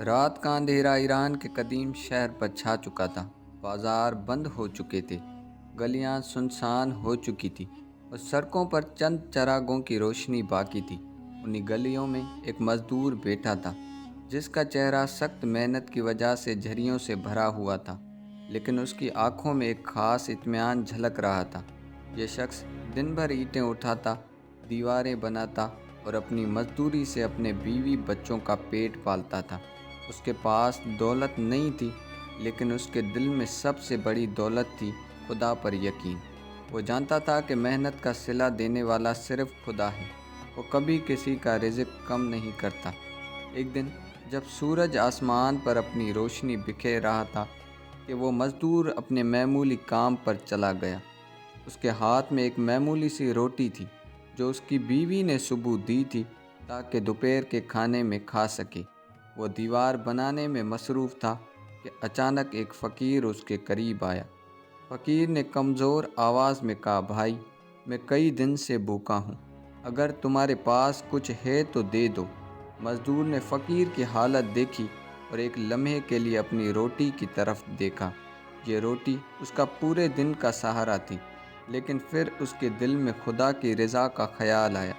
رات کا اندھیرا ایران کے قدیم شہر پر چھا چکا تھا۔ بازار بند ہو چکے تھے، گلیاں سنسان ہو چکی تھی اور سڑکوں پر چند چراغوں کی روشنی باقی تھی۔ انہی گلیوں میں ایک مزدور بیٹھا تھا جس کا چہرہ سخت محنت کی وجہ سے جھریوں سے بھرا ہوا تھا، لیکن اس کی آنکھوں میں ایک خاص اطمینان جھلک رہا تھا۔ یہ شخص دن بھر اینٹیں اٹھاتا، دیواریں بناتا اور اپنی مزدوری سے اپنے بیوی بچوں کا پیٹ پالتا تھا۔ اس کے پاس دولت نہیں تھی، لیکن اس کے دل میں سب سے بڑی دولت تھی خدا پر یقین۔ وہ جانتا تھا کہ محنت کا صلہ دینے والا صرف خدا ہے، وہ کبھی کسی کا رزق کم نہیں کرتا۔ ایک دن جب سورج آسمان پر اپنی روشنی بکھیر رہا تھا کہ وہ مزدور اپنے معمولی کام پر چلا گیا۔ اس کے ہاتھ میں ایک معمولی سی روٹی تھی جو اس کی بیوی نے صبح دی تھی تاکہ دوپہر کے کھانے میں کھا سکے۔ وہ دیوار بنانے میں مصروف تھا کہ اچانک ایک فقیر اس کے قریب آیا۔ فقیر نے کمزور آواز میں کہا، بھائی، میں کئی دن سے بھوکا ہوں، اگر تمہارے پاس کچھ ہے تو دے دو۔ مزدور نے فقیر کی حالت دیکھی اور ایک لمحے کے لیے اپنی روٹی کی طرف دیکھا۔ یہ روٹی اس کا پورے دن کا سہارا تھی، لیکن پھر اس کے دل میں خدا کی رضا کا خیال آیا۔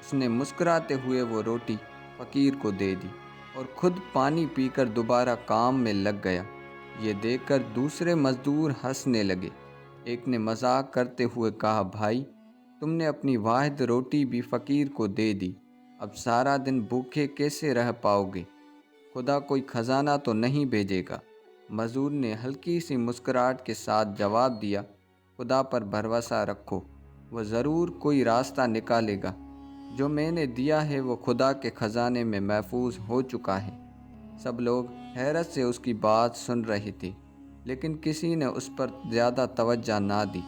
اس نے مسکراتے ہوئے وہ روٹی فقیر کو دے دی اور خود پانی پی کر دوبارہ کام میں لگ گیا۔ یہ دیکھ کر دوسرے مزدور ہنسنے لگے۔ ایک نے مذاق کرتے ہوئے کہا، بھائی، تم نے اپنی واحد روٹی بھی فقیر کو دے دی، اب سارا دن بھوکے کیسے رہ پاؤ گے؟ خدا کوئی خزانہ تو نہیں بھیجے گا؟ مزدور نے ہلکی سی مسکراہٹ کے ساتھ جواب دیا، خدا پر بھروسہ رکھو، وہ ضرور کوئی راستہ نکالے گا۔ جو میں نے دیا ہے وہ خدا کے خزانے میں محفوظ ہو چکا ہے۔ سب لوگ حیرت سے اس کی بات سن رہے تھے، لیکن کسی نے اس پر زیادہ توجہ نہ دی۔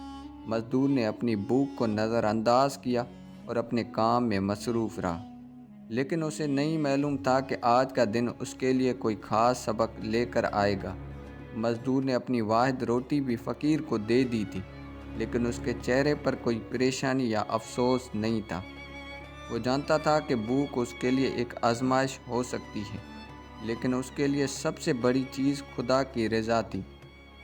مزدور نے اپنی بھوک کو نظر انداز کیا اور اپنے کام میں مصروف رہا، لیکن اسے نہیں معلوم تھا کہ آج کا دن اس کے لیے کوئی خاص سبق لے کر آئے گا۔ مزدور نے اپنی واحد روٹی بھی فقیر کو دے دی تھی، لیکن اس کے چہرے پر کوئی پریشانی یا افسوس نہیں تھا۔ وہ جانتا تھا کہ بھوک اس کے لیے ایک آزمائش ہو سکتی ہے، لیکن اس کے لیے سب سے بڑی چیز خدا کی رضا تھی۔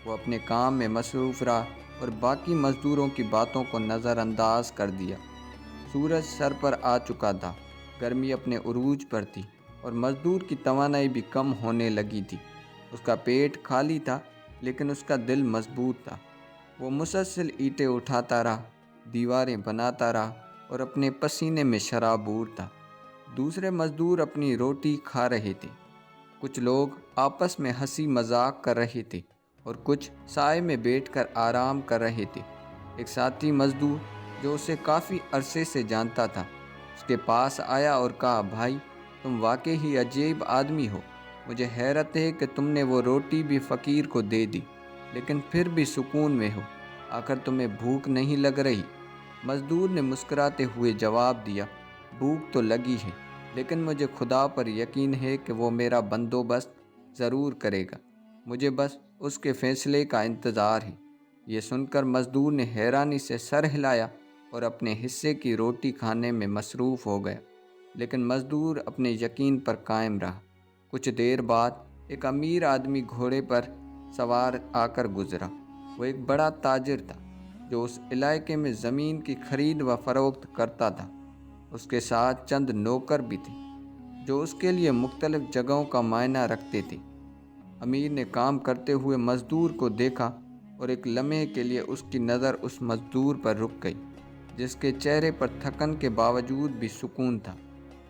وہ اپنے کام میں مصروف رہا اور باقی مزدوروں کی باتوں کو نظر انداز کر دیا۔ سورج سر پر آ چکا تھا، گرمی اپنے عروج پر تھی اور مزدور کی توانائی بھی کم ہونے لگی تھی۔ اس کا پیٹ خالی تھا، لیکن اس کا دل مضبوط تھا۔ وہ مسلسل اینٹیں اٹھاتا رہا، دیواریں بناتا رہا اور اپنے پسینے میں شرابور تھا۔ دوسرے مزدور اپنی روٹی کھا رہے تھے، کچھ لوگ آپس میں ہنسی مذاق کر رہے تھے اور کچھ سائے میں بیٹھ کر آرام کر رہے تھے۔ ایک ساتھی مزدور جو اسے کافی عرصے سے جانتا تھا اس کے پاس آیا اور کہا، بھائی، تم واقعی ہی عجیب آدمی ہو، مجھے حیرت ہے کہ تم نے وہ روٹی بھی فقیر کو دے دی، لیکن پھر بھی سکون میں ہو، آخر تمہیں بھوک نہیں لگ رہی؟ مزدور نے مسکراتے ہوئے جواب دیا، بھوک تو لگی ہے، لیکن مجھے خدا پر یقین ہے کہ وہ میرا بندوبست ضرور کرے گا، مجھے بس اس کے فیصلے کا انتظار ہے۔ یہ سن کر مزدور نے حیرانی سے سر ہلایا اور اپنے حصے کی روٹی کھانے میں مصروف ہو گیا، لیکن مزدور اپنے یقین پر قائم رہا۔ کچھ دیر بعد ایک امیر آدمی گھوڑے پر سوار آ کر گزرا۔ وہ ایک بڑا تاجر تھا جو اس علاقے میں زمین کی خرید و فروخت کرتا تھا۔ اس کے ساتھ چند نوکر بھی تھے جو اس کے لیے مختلف جگہوں کا معائنہ رکھتے تھے۔ امیر نے کام کرتے ہوئے مزدور کو دیکھا اور ایک لمحے کے لیے اس کی نظر اس مزدور پر رک گئی جس کے چہرے پر تھکن کے باوجود بھی سکون تھا۔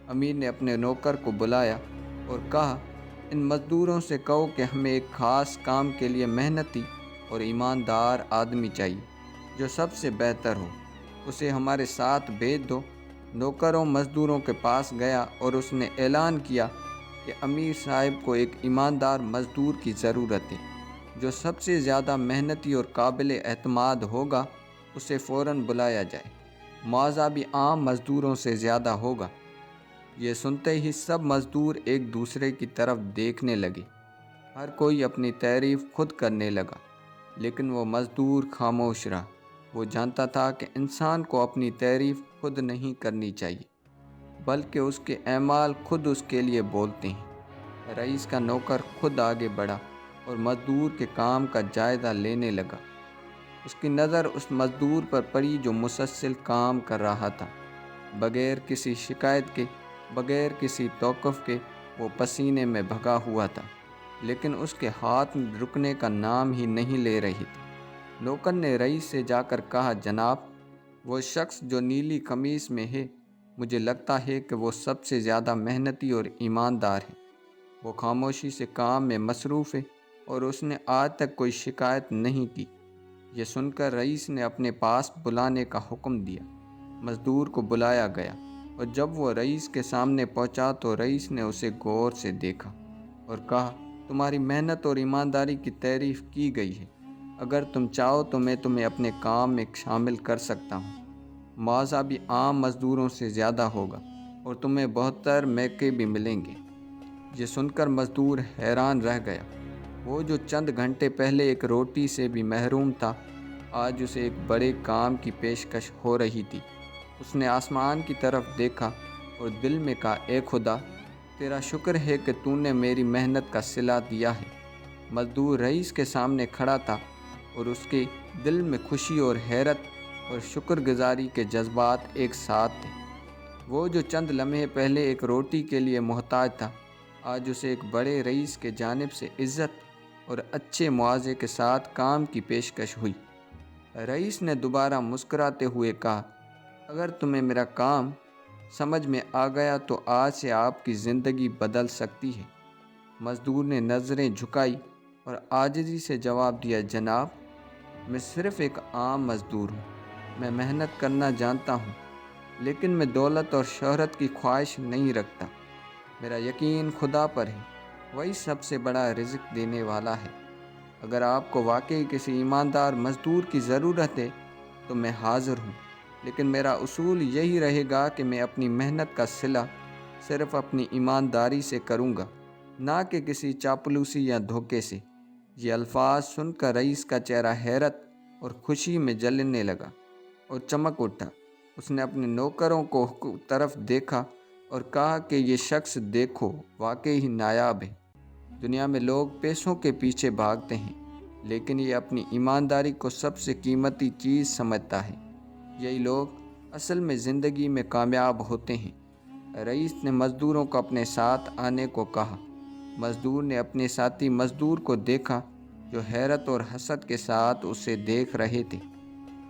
امیر نے اپنے نوکر کو بلایا اور کہا، ان مزدوروں سے کہو کہ ہمیں ایک خاص کام کے لیے محنتی اور ایماندار آدمی چاہیے جو سب سے بہتر ہو، اسے ہمارے ساتھ بھیج دو۔ نوکروں مزدوروں کے پاس گیا اور اس نے اعلان کیا کہ امیر صاحب کو ایک ایماندار مزدور کی ضرورت ہے، جو سب سے زیادہ محنتی اور قابل اعتماد ہوگا اسے فوراً بلایا جائے، معاوضہ بھی عام مزدوروں سے زیادہ ہوگا۔ یہ سنتے ہی سب مزدور ایک دوسرے کی طرف دیکھنے لگے، ہر کوئی اپنی تعریف خود کرنے لگا، لیکن وہ مزدور خاموش رہا۔ وہ جانتا تھا کہ انسان کو اپنی تعریف خود نہیں کرنی چاہیے، بلکہ اس کے اعمال خود اس کے لیے بولتے ہیں۔ رئیس کا نوکر خود آگے بڑھا اور مزدور کے کام کا جائزہ لینے لگا۔ اس کی نظر اس مزدور پر پڑی جو مسلسل کام کر رہا تھا، بغیر کسی شکایت کے، بغیر کسی توقف کے۔ وہ پسینے میں بھگا ہوا تھا، لیکن اس کے ہاتھ رکنے کا نام ہی نہیں لے رہی تھی۔ نوکر نے رئیس سے جا کر کہا، جناب، وہ شخص جو نیلی قمیص میں ہے، مجھے لگتا ہے کہ وہ سب سے زیادہ محنتی اور ایماندار ہے۔ وہ خاموشی سے کام میں مصروف ہے اور اس نے آج تک کوئی شکایت نہیں کی۔ یہ سن کر رئیس نے اپنے پاس بلانے کا حکم دیا۔ مزدور کو بلایا گیا اور جب وہ رئیس کے سامنے پہنچا تو رئیس نے اسے غور سے دیکھا اور کہا، تمہاری محنت اور ایمانداری کی تعریف کی گئی ہے۔ اگر تم چاہو تو میں تمہیں اپنے کام میں شامل کر سکتا ہوں۔ معاوضہ بھی عام مزدوروں سے زیادہ ہوگا اور تمہیں بہتر موقع بھی ملیں گے۔ یہ سن کر مزدور حیران رہ گیا۔ وہ جو چند گھنٹے پہلے ایک روٹی سے بھی محروم تھا، آج اسے ایک بڑے کام کی پیشکش ہو رہی تھی۔ اس نے آسمان کی طرف دیکھا اور دل میں کہا، اے خدا، تیرا شکر ہے کہ تو نے میری محنت کا صلہ دیا ہے۔ مزدور رئیس کے سامنے کھڑا تھا اور اس کے دل میں خوشی اور حیرت اور شکر گزاری کے جذبات ایک ساتھ تھے۔ وہ جو چند لمحے پہلے ایک روٹی کے لیے محتاج تھا، آج اسے ایک بڑے رئیس کے جانب سے عزت اور اچھے معاوضے کے ساتھ کام کی پیشکش ہوئی۔ رئیس نے دوبارہ مسکراتے ہوئے کہا، اگر تمہیں میرا کام سمجھ میں آ گیا تو آج سے آپ کی زندگی بدل سکتی ہے۔ مزدور نے نظریں جھکائی اور عاجزی سے جواب دیا، جناب، میں صرف ایک عام مزدور ہوں۔ میں محنت کرنا جانتا ہوں، لیکن میں دولت اور شہرت کی خواہش نہیں رکھتا۔ میرا یقین خدا پر ہے، وہی سب سے بڑا رزق دینے والا ہے۔ اگر آپ کو واقعی کسی ایماندار مزدور کی ضرورت ہے تو میں حاضر ہوں، لیکن میرا اصول یہی رہے گا کہ میں اپنی محنت کا صلہ صرف اپنی ایمانداری سے کروں گا، نہ کہ کسی چاپلوسی یا دھوکے سے۔ یہ الفاظ سن کر رئیس کا چہرہ حیرت اور خوشی میں جلنے لگا اور چمک اٹھا۔ اس نے اپنے نوکروں کو طرف دیکھا اور کہا کہ یہ شخص دیکھو واقعی ہی نایاب ہے۔ دنیا میں لوگ پیسوں کے پیچھے بھاگتے ہیں، لیکن یہ اپنی ایمانداری کو سب سے قیمتی چیز سمجھتا ہے۔ یہی لوگ اصل میں زندگی میں کامیاب ہوتے ہیں۔ رئیس نے مزدوروں کو اپنے ساتھ آنے کو کہا۔ مزدور نے اپنے ساتھی مزدور کو دیکھا جو حیرت اور حسد کے ساتھ اسے دیکھ رہے تھے۔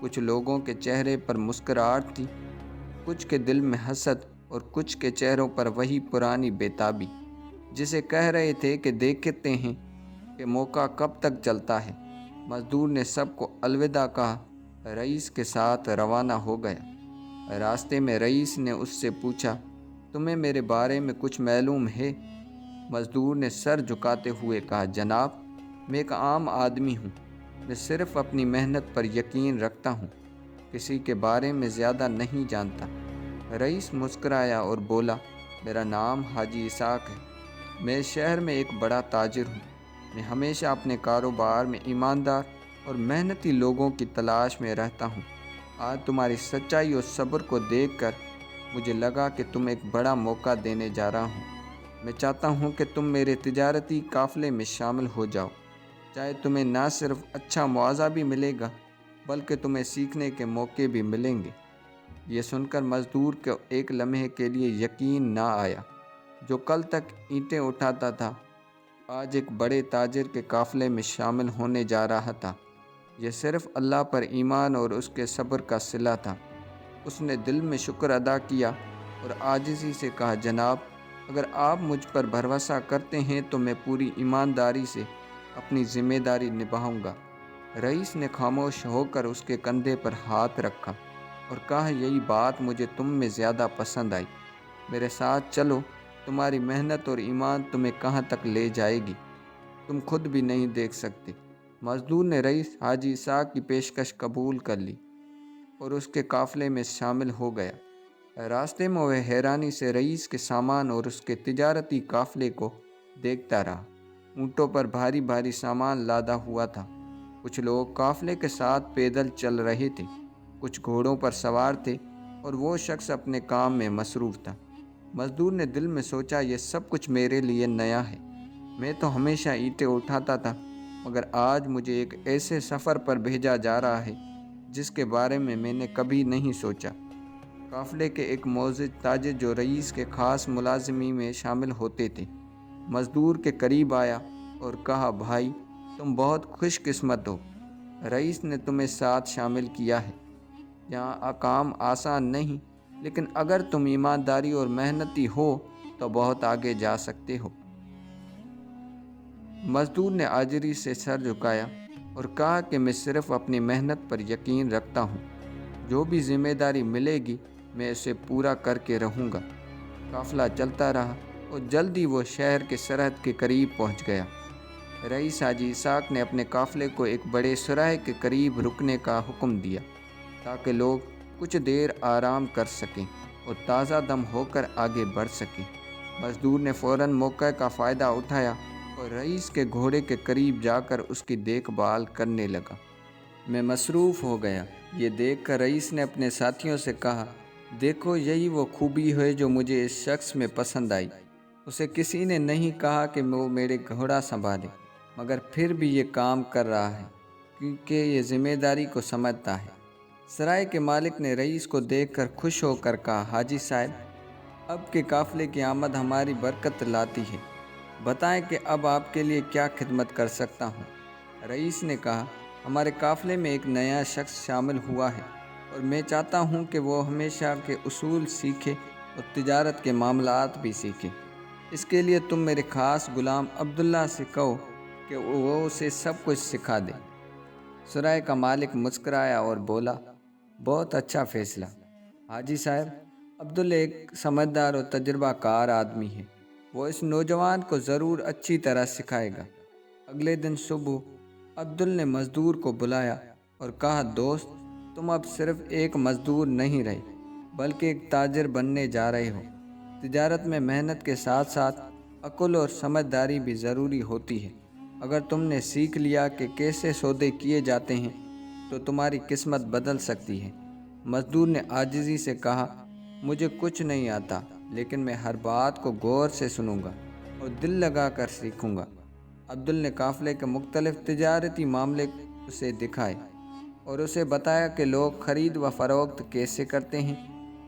کچھ لوگوں کے چہرے پر مسکراہٹ تھی، کچھ کے دل میں حسد اور کچھ کے چہروں پر وہی پرانی بےتابی، جسے کہہ رہے تھے کہ دیکھتے ہیں کہ موقع کب تک چلتا ہے۔ مزدور نے سب کو الوداع کہا، رئیس کے ساتھ روانہ ہو گیا۔ راستے میں رئیس نے اس سے پوچھا، تمہیں میرے بارے میں کچھ معلوم ہے؟ مزدور نے سر جھکاتے ہوئے کہا، جناب، میں ایک عام آدمی ہوں۔ میں صرف اپنی محنت پر یقین رکھتا ہوں، کسی کے بارے میں زیادہ نہیں جانتا۔ رئیس مسکرایا اور بولا، میرا نام حاجی اسحاق ہے۔ میں اس شہر میں ایک بڑا تاجر ہوں۔ میں ہمیشہ اپنے کاروبار میں ایماندار اور محنتی لوگوں کی تلاش میں رہتا ہوں۔ آج تمہاری سچائی اور صبر کو دیکھ کر مجھے لگا کہ تم ایک بڑا موقع دینے جا رہا ہوں۔ میں چاہتا ہوں کہ تم میرے تجارتی قافلے میں شامل ہو جاؤ، چاہے تمہیں نہ صرف اچھا معاوضہ بھی ملے گا، بلکہ تمہیں سیکھنے کے موقع بھی ملیں گے۔ یہ سن کر مزدور کو ایک لمحے کے لیے یقین نہ آیا۔ جو کل تک اینٹیں اٹھاتا تھا، آج ایک بڑے تاجر کے قافلے میں شامل ہونے جا رہا تھا۔ یہ صرف اللہ پر ایمان اور اس کے صبر کا صلہ تھا۔ اس نے دل میں شکر ادا کیا اور عاجزی سے کہا، جناب، اگر آپ مجھ پر بھروسہ کرتے ہیں تو میں پوری ایمانداری سے اپنی ذمہ داری نبھاؤں گا۔ رئیس نے خاموش ہو کر اس کے کندھے پر ہاتھ رکھا اور کہا، یہی بات مجھے تم میں زیادہ پسند آئی۔ میرے ساتھ چلو، تمہاری محنت اور ایمان تمہیں کہاں تک لے جائے گی، تم خود بھی نہیں دیکھ سکتے۔ مزدور نے رئیس حاجی اسحاق کی پیشکش قبول کر لی اور اس کے قافلے میں شامل ہو گیا۔ راستے میں وہ حیرانی سے رئیس کے سامان اور اس کے تجارتی قافلے کو دیکھتا رہا۔ اونٹوں پر بھاری بھاری سامان لادا ہوا تھا۔ کچھ لوگ قافلے کے ساتھ پیدل چل رہے تھے، کچھ گھوڑوں پر سوار تھے اور وہ شخص اپنے کام میں مصروف تھا۔ مزدور نے دل میں سوچا، یہ سب کچھ میرے لیے نیا ہے۔ میں تو ہمیشہ اینٹیں اٹھاتا تھا، مگر آج مجھے ایک ایسے سفر پر بھیجا جا رہا ہے جس کے بارے میں نے کبھی نہیں سوچا۔ قافلے کے ایک معزز تاجر جو رئیس کے خاص ملازمین میں شامل ہوتے تھے، مزدور کے قریب آیا اور کہا، بھائی تم بہت خوش قسمت ہو، رئیس نے تمہیں ساتھ شامل کیا ہے۔ یہاں کام آسان نہیں، لیکن اگر تم ایمانداری اور محنتی ہو تو بہت آگے جا سکتے ہو۔ مزدور نے عاجزی سے سر جھکایا اور کہا کہ میں صرف اپنی محنت پر یقین رکھتا ہوں، جو بھی ذمہ داری ملے گی میں اسے پورا کر کے رہوں گا۔ قافلہ چلتا رہا اور جلد ہی وہ شہر کے سرحد کے قریب پہنچ گیا۔ رئیس حاجی اسحاق نے اپنے قافلے کو ایک بڑے سراہے کے قریب رکنے کا حکم دیا تاکہ لوگ کچھ دیر آرام کر سکیں اور تازہ دم ہو کر آگے بڑھ سکیں۔ مزدور نے فوراً موقع کا فائدہ اٹھایا اور رئیس کے گھوڑے کے قریب جا کر اس کی دیکھ بھال کرنے لگا۔ میں مصروف ہو گیا۔ یہ دیکھ کر رئیس نے اپنے ساتھیوں سے کہا، دیکھو یہی وہ خوبی ہے جو مجھے اس شخص میں پسند آئی۔ اسے کسی نے نہیں کہا کہ وہ میرے گھوڑا سنبھالے، مگر پھر بھی یہ کام کر رہا ہے کیونکہ یہ ذمہ داری کو سمجھتا ہے۔ سرائے کے مالک نے رئیس کو دیکھ کر خوش ہو کر کہا، حاجی صاحب، اب کے قافلے کی آمد ہماری برکت لاتی ہے، بتائیں کہ اب آپ کے لیے کیا خدمت کر سکتا ہوں۔ رئیس نے کہا، ہمارے قافلے میں ایک نیا شخص شامل ہوا ہے اور میں چاہتا ہوں کہ وہ ہمیشہ کے اصول سیکھے اور تجارت کے معاملات بھی سیکھے۔ اس کے لیے تم میرے خاص غلام عبداللہ سے کہو کہ وہ اسے سب کچھ سکھا دے۔ سرائے کا مالک مسکرایا اور بولا، بہت اچھا فیصلہ حاجی صاحب، عبداللہ ایک سمجھدار اور تجربہ کار آدمی ہے، وہ اس نوجوان کو ضرور اچھی طرح سکھائے گا۔ اگلے دن صبح عبداللہ نے مزدور کو بلایا اور کہا، دوست تم اب صرف ایک مزدور نہیں رہے بلکہ ایک تاجر بننے جا رہے ہو۔ تجارت میں محنت کے ساتھ ساتھ عقل اور سمجھداری بھی ضروری ہوتی ہے۔ اگر تم نے سیکھ لیا کہ کیسے سودے کیے جاتے ہیں تو تمہاری قسمت بدل سکتی ہے۔ مزدور نے عاجزی سے کہا، مجھے کچھ نہیں آتا، لیکن میں ہر بات کو غور سے سنوں گا اور دل لگا کر سیکھوں گا۔ عبداللہ نے قافلے کے مختلف تجارتی معاملے اسے دکھائے اور اسے بتایا کہ لوگ خرید و فروخت کیسے کرتے ہیں،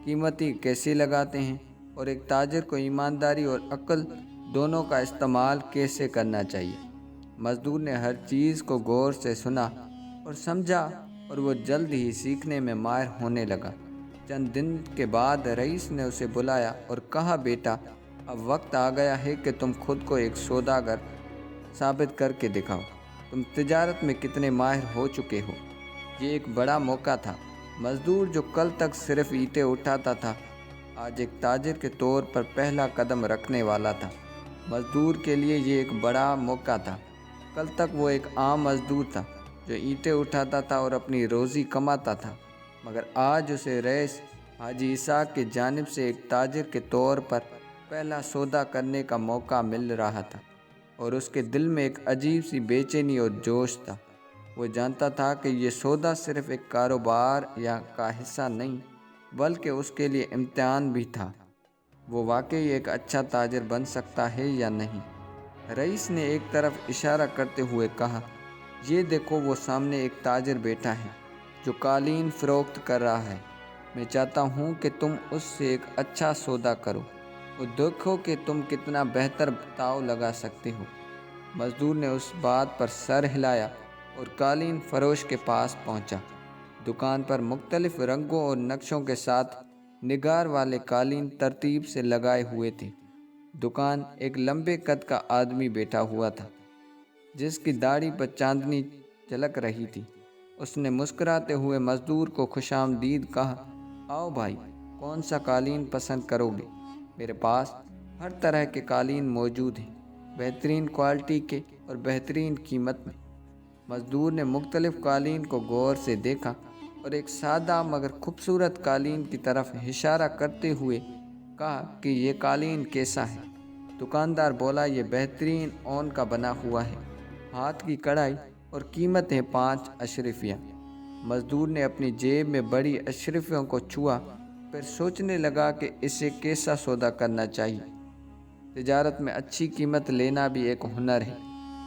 قیمتی کیسے لگاتے ہیں اور ایک تاجر کو ایمانداری اور عقل دونوں کا استعمال کیسے کرنا چاہیے۔ مزدور نے ہر چیز کو غور سے سنا اور سمجھا اور وہ جلد ہی سیکھنے میں ماہر ہونے لگا۔ چند دن کے بعد رئیس نے اسے بلایا اور کہا، بیٹا اب وقت آ گیا ہے کہ تم خود کو ایک سوداگر ثابت کر کے دکھاؤ۔ تم تجارت میں کتنے ماہر ہو چکے ہو۔ یہ ایک بڑا موقع تھا۔ مزدور جو کل تک صرف اینٹیں اٹھاتا تھا، آج ایک تاجر کے طور پر پہلا قدم رکھنے والا تھا۔ مزدور کے لیے یہ ایک بڑا موقع تھا۔ کل تک وہ ایک عام مزدور تھا جو اینٹیں اٹھاتا تھا اور اپنی روزی کماتا تھا، مگر آج اسے رئیس حاجی اسحاق کی جانب سے ایک تاجر کے طور پر پہلا سودا کرنے کا موقع مل رہا تھا، اور اس کے دل میں ایک عجیب سی بے چینی اور جوش تھا۔ وہ جانتا تھا کہ یہ سودا صرف ایک کاروبار کا حصہ نہیں بلکہ اس کے لیے امتحان بھی تھا۔ وہ واقعی ایک اچھا تاجر بن سکتا ہے یا نہیں۔ رئیس نے ایک طرف اشارہ کرتے ہوئے کہا، یہ دیکھو وہ سامنے ایک تاجر بیٹھا ہے جو قالین فروخت کر رہا ہے۔ میں چاہتا ہوں کہ تم اس سے ایک اچھا سودا کرو اور دیکھو کہ تم کتنا بہتر داؤ لگا سکتے ہو۔ مزدور نے اس بات پر سر ہلایا اور قالین فروش کے پاس پہنچا۔ دکان پر مختلف رنگوں اور نقشوں کے ساتھ نگار والے قالین ترتیب سے لگائے ہوئے تھے۔ دکان ایک لمبے قد کا آدمی بیٹھا ہوا تھا جس کی داڑھی پر چاندنی جھلک رہی تھی۔ اس نے مسکراتے ہوئے مزدور کو خوش آمدید کہا، آؤ بھائی، کون سا قالین پسند کرو گے؟ میرے پاس ہر طرح کے قالین موجود ہیں، بہترین کوالٹی کے اور بہترین قیمت میں۔ مزدور نے مختلف قالین کو غور سے دیکھا اور ایک سادہ مگر خوبصورت قالین کی طرف اشارہ کرتے ہوئے کہا کہ یہ قالین کیسا ہے؟ دکاندار بولا، یہ بہترین اون کا بنا ہوا ہے، ہاتھ کی کڑھائی اور قیمت ہے 5 اشرفیہ۔ مزدور نے اپنی جیب میں بڑی اشرفیوں کو چھوا، پھر سوچنے لگا کہ اسے کیسا سودا کرنا چاہیے۔ تجارت میں اچھی قیمت لینا بھی ایک ہنر ہے،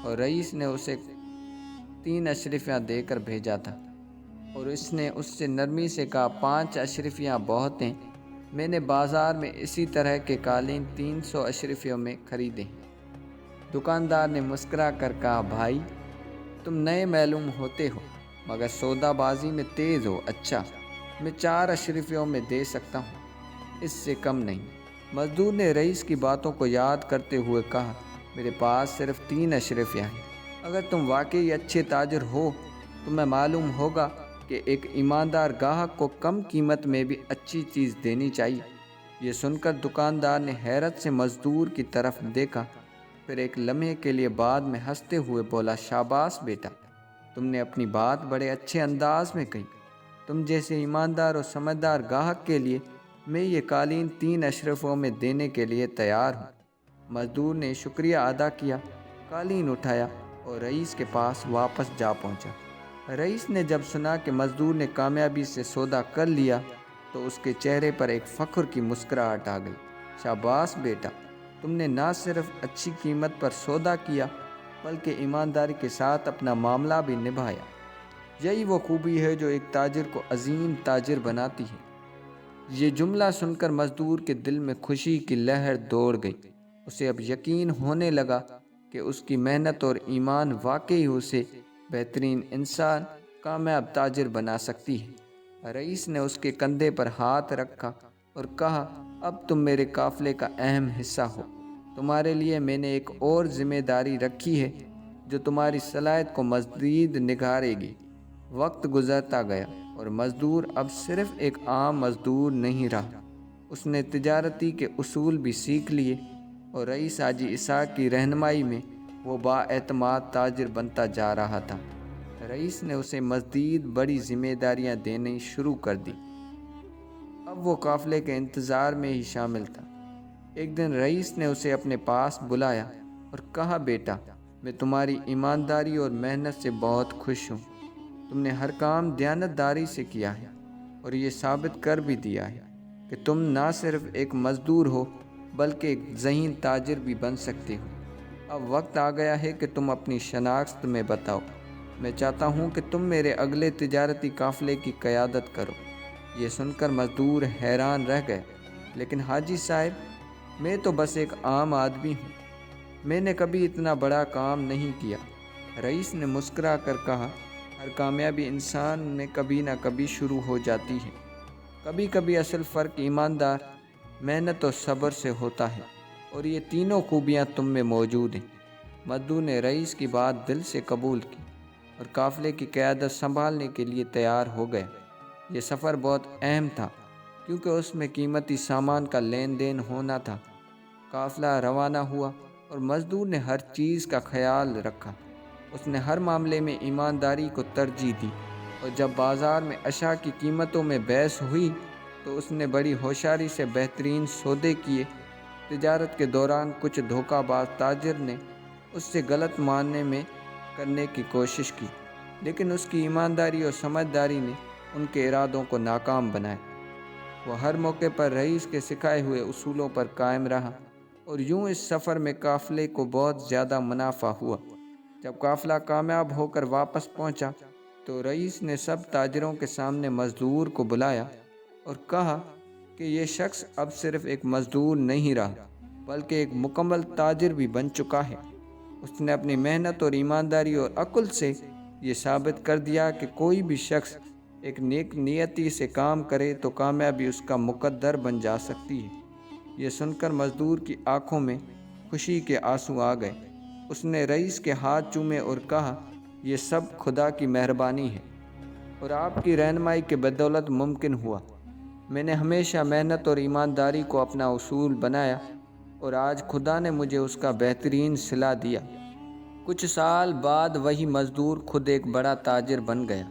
اور رئیس نے اسے 3 اشرفیاں دے کر بھیجا تھا، اور اس نے اس سے نرمی سے کہا 5 اشرفیاں بہت ہیں، میں نے بازار میں اسی طرح کے قالین 300 اشرفیوں میں خریدے ہیں۔ دکاندار نے مسکرا کر کہا بھائی، تم نئے معلوم ہوتے ہو مگر سودا بازی میں تیز ہو۔ اچھا، میں 4 اشرفیوں میں دے سکتا ہوں، اس سے کم نہیں۔ مزدور نے رئیس کی باتوں کو یاد کرتے ہوئے کہا میرے پاس صرف 3 اشرفیاں ہیں، اگر تم واقعی اچھے تاجر ہو تو میں معلوم ہوگا کہ ایک ایماندار گاہک کو کم قیمت میں بھی اچھی چیز دینی چاہیے۔ یہ سن کر دکاندار نے حیرت سے مزدور کی طرف دیکھا، پھر ایک لمحے کے لیے بعد میں ہنستے ہوئے بولا شاباش بیٹا، تم نے اپنی بات بڑے اچھے انداز میں کہی۔ تم جیسے ایماندار اور سمجھدار گاہک کے لیے میں یہ قالین 3 اشرفیوں میں دینے کے لیے تیار ہوں۔ مزدور نے شکریہ ادا کیا، قالین اٹھایا اور رئیس کے پاس واپس جا پہنچا۔ رئیس نے جب سنا کہ مزدور نے کامیابی سے سودا کر لیا تو اس کے چہرے پر ایک فخر کی مسکراہٹ آ گئی۔ شاباش بیٹا، تم نے نہ صرف اچھی قیمت پر سودا کیا بلکہ ایمانداری کے ساتھ اپنا معاملہ بھی نبھایا۔ یہی وہ خوبی ہے جو ایک تاجر کو عظیم تاجر بناتی ہے۔ یہ جملہ سن کر مزدور کے دل میں خوشی کی لہر دوڑ گئی۔ اسے اب یقین ہونے لگا کہ اس کی محنت اور ایمان واقعی اسے بہترین انسان، کامیاب تاجر بنا سکتی ہے۔ رئیس نے اس کے کندھے پر ہاتھ رکھا اور کہا اب تم میرے قافلے کا اہم حصہ ہو۔ تمہارے لیے میں نے ایک اور ذمہ داری رکھی ہے جو تمہاری صلاحیت کو مزید نکھارے گی۔ وقت گزرتا گیا اور مزدور اب صرف ایک عام مزدور نہیں رہا، اس نے تجارتی کے اصول بھی سیکھ لیے، اور رئیس حاجی اسحاق کی رہنمائی میں وہ بااعتماد تاجر بنتا جا رہا تھا۔ رئیس نے اسے مزید بڑی ذمہ داریاں دینی شروع کر دی۔ اب وہ قافلے کے انتظار میں ہی شامل تھا۔ ایک دن رئیس نے اسے اپنے پاس بلایا اور کہا بیٹا، میں تمہاری ایمانداری اور محنت سے بہت خوش ہوں۔ تم نے ہر کام دیانتداری سے کیا ہے اور یہ ثابت کر بھی دیا ہے کہ تم نہ صرف ایک مزدور ہو بلکہ ایک ذہین تاجر بھی بن سکتے ہو۔ اب وقت آ گیا ہے کہ تم اپنی شناخت میں بتاؤ۔ میں چاہتا ہوں کہ تم میرے اگلے تجارتی قافلے کی قیادت کرو۔ یہ سن کر مزدور حیران رہ گئے، لیکن حاجی صاحب، میں تو بس ایک عام آدمی ہوں، میں نے کبھی اتنا بڑا کام نہیں کیا۔ رئیس نے مسکرا کر کہا ہر کامیابی انسان میں کبھی نہ کبھی شروع ہو جاتی ہے۔ کبھی کبھی اصل فرق ایماندار، محنت اور صبر سے ہوتا ہے، اور یہ تینوں خوبیاں تم میں موجود ہیں۔ مزدور نے رئیس کی بات دل سے قبول کی اور قافلے کی قیادت سنبھالنے کے لیے تیار ہو گیا۔ یہ سفر بہت اہم تھا کیونکہ اس میں قیمتی سامان کا لین دین ہونا تھا۔ قافلہ روانہ ہوا اور مزدور نے ہر چیز کا خیال رکھا۔ اس نے ہر معاملے میں ایمانداری کو ترجیح دی، اور جب بازار میں اشیاء کی قیمتوں میں بحث ہوئی تو اس نے بڑی ہوشیاری سے بہترین سودے کیے۔ تجارت کے دوران کچھ دھوکہ باز تاجر نے اس سے غلط معنی میں کرنے کی کوشش کی، لیکن اس کی ایمانداری اور سمجھداری نے ان کے ارادوں کو ناکام بنایا۔ وہ ہر موقع پر رئیس کے سکھائے ہوئے اصولوں پر قائم رہا، اور یوں اس سفر میں قافلے کو بہت زیادہ منافع ہوا۔ جب قافلہ کامیاب ہو کر واپس پہنچا تو رئیس نے سب تاجروں کے سامنے مزدور کو بلایا اور کہا کہ یہ شخص اب صرف ایک مزدور نہیں رہا بلکہ ایک مکمل تاجر بھی بن چکا ہے۔ اس نے اپنی محنت اور ایمانداری اور عقل سے یہ ثابت کر دیا کہ کوئی بھی شخص ایک نیک نیتی سے کام کرے تو کامیابی اس کا مقدر بن جا سکتی ہے۔ یہ سن کر مزدور کی آنکھوں میں خوشی کے آنسو آ گئے۔ اس نے رئیس کے ہاتھ چومے اور کہا یہ سب خدا کی مہربانی ہے اور آپ کی رہنمائی کے بدولت ممکن ہوا۔ میں نے ہمیشہ محنت اور ایمانداری کو اپنا اصول بنایا اور آج خدا نے مجھے اس کا بہترین صلہ دیا۔ کچھ سال بعد وہی مزدور خود ایک بڑا تاجر بن گیا۔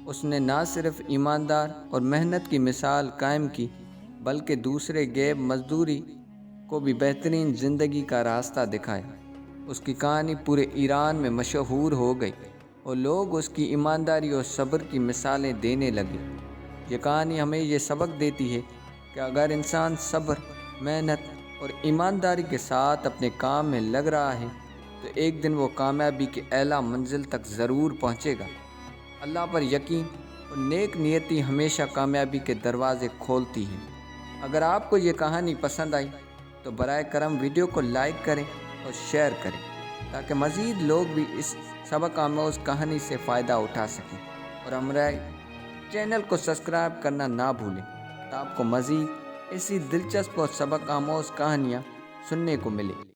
اس نے نہ صرف ایماندار اور محنت کی مثال قائم کی بلکہ دوسرے غیر مزدوری کو بھی بہترین زندگی کا راستہ دکھایا۔ اس کی کہانی پورے ایران میں مشہور ہو گئی اور لوگ اس کی ایمانداری اور صبر کی مثالیں دینے لگے۔ یہ کہانی ہمیں یہ سبق دیتی ہے کہ اگر انسان صبر، محنت اور ایمانداری کے ساتھ اپنے کام میں لگ رہا ہے تو ایک دن وہ کامیابی کی اعلیٰ منزل تک ضرور پہنچے گا۔ اللہ پر یقین اور نیک نیتی ہمیشہ کامیابی کے دروازے کھولتی ہیں۔ اگر آپ کو یہ کہانی پسند آئی تو برائے کرم ویڈیو کو لائک کریں اور شیئر کریں تاکہ مزید لوگ بھی اس سبق آموز کہانی سے فائدہ اٹھا سکیں، اور ہمارے چینل کو سبسکرائب کرنا نہ بھولیں تو آپ کو مزید ایسی دلچسپ اور سبق آموز کہانیاں سننے کو ملے۔